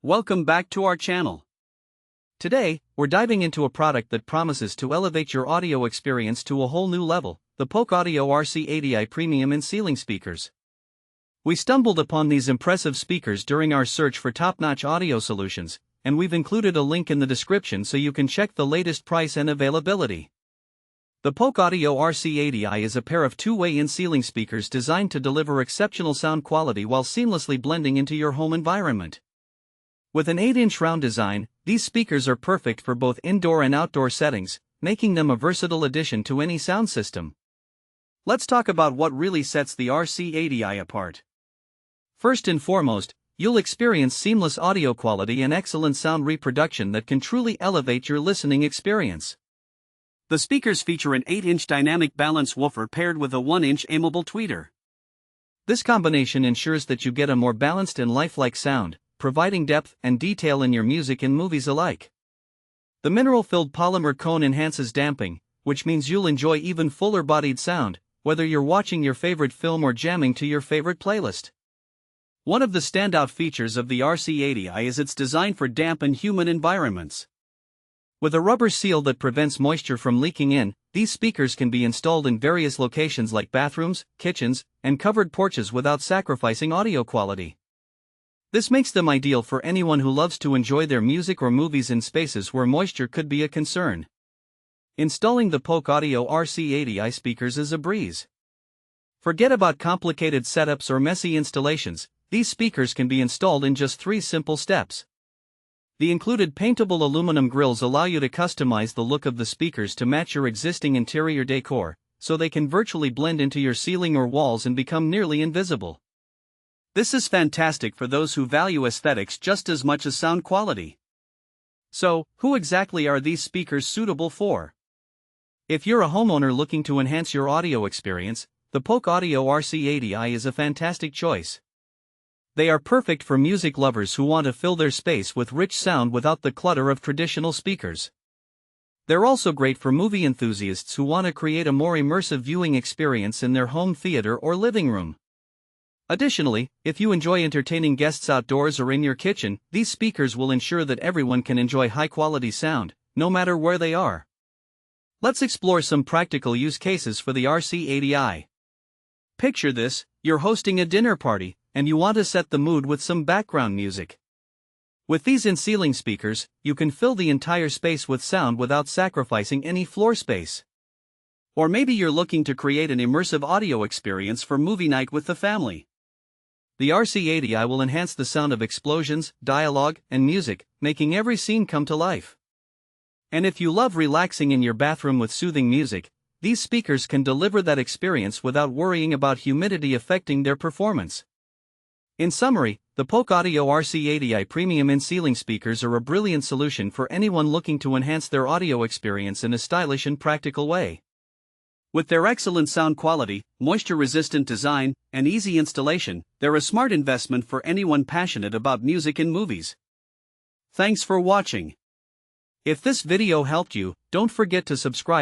Welcome back to our channel. Today, we're diving into a product that promises to elevate your audio experience to a whole new level, the Polk Audio RC80i Premium and Ceiling Speakers. We stumbled upon these impressive speakers during our search for top-notch audio solutions, and we've included a link in the description so you can check the latest price and availability. The Polk Audio RC80i is a pair of two-way in-ceiling speakers designed to deliver exceptional sound quality while seamlessly blending into your home environment. With an 8-inch round design, these speakers are perfect for both indoor and outdoor settings, making them a versatile addition to any sound system. Let's talk about what really sets the RC80i apart. First and foremost, you'll experience seamless audio quality and excellent sound reproduction that can truly elevate your listening experience. The speakers feature an 8-inch dynamic balance woofer paired with a 1-inch aimable tweeter. This combination ensures that you get a more balanced and lifelike sound, providing depth and detail in your music and movies alike. The mineral-filled polymer cone enhances damping, which means you'll enjoy even fuller-bodied sound, whether you're watching your favorite film or jamming to your favorite playlist. One of the standout features of the RC80i is its design for damp and humid environments. With a rubber seal that prevents moisture from leaking in, these speakers can be installed in various locations like bathrooms, kitchens, and covered porches without sacrificing audio quality. This makes them ideal for anyone who loves to enjoy their music or movies in spaces where moisture could be a concern. Installing the Polk Audio RC80i speakers is a breeze. Forget about complicated setups or messy installations. These speakers can be installed in just 3 simple steps. The included paintable aluminum grills allow you to customize the look of the speakers to match your existing interior decor, so they can virtually blend into your ceiling or walls and become nearly invisible. This is fantastic for those who value aesthetics just as much as sound quality. So, who exactly are these speakers suitable for? If you're a homeowner looking to enhance your audio experience, the Polk Audio RC80i is a fantastic choice. They are perfect for music lovers who want to fill their space with rich sound without the clutter of traditional speakers. They're also great for movie enthusiasts who want to create a more immersive viewing experience in their home theater or living room. Additionally, if you enjoy entertaining guests outdoors or in your kitchen, these speakers will ensure that everyone can enjoy high-quality sound, no matter where they are. Let's explore some practical use cases for the RC80i. Picture this: you're hosting a dinner party, and you want to set the mood with some background music. With these in-ceiling speakers, you can fill the entire space with sound without sacrificing any floor space. Or maybe you're looking to create an immersive audio experience for movie night with the family. The RC80i will enhance the sound of explosions, dialogue, and music, making every scene come to life. And if you love relaxing in your bathroom with soothing music, these speakers can deliver that experience without worrying about humidity affecting their performance. In summary, the Polk Audio RC80i Premium in-ceiling speakers are a brilliant solution for anyone looking to enhance their audio experience in a stylish and practical way. With their excellent sound quality, moisture-resistant design, and easy installation, they're a smart investment for anyone passionate about music and movies. Thanks for watching. If this video helped you, don't forget to subscribe.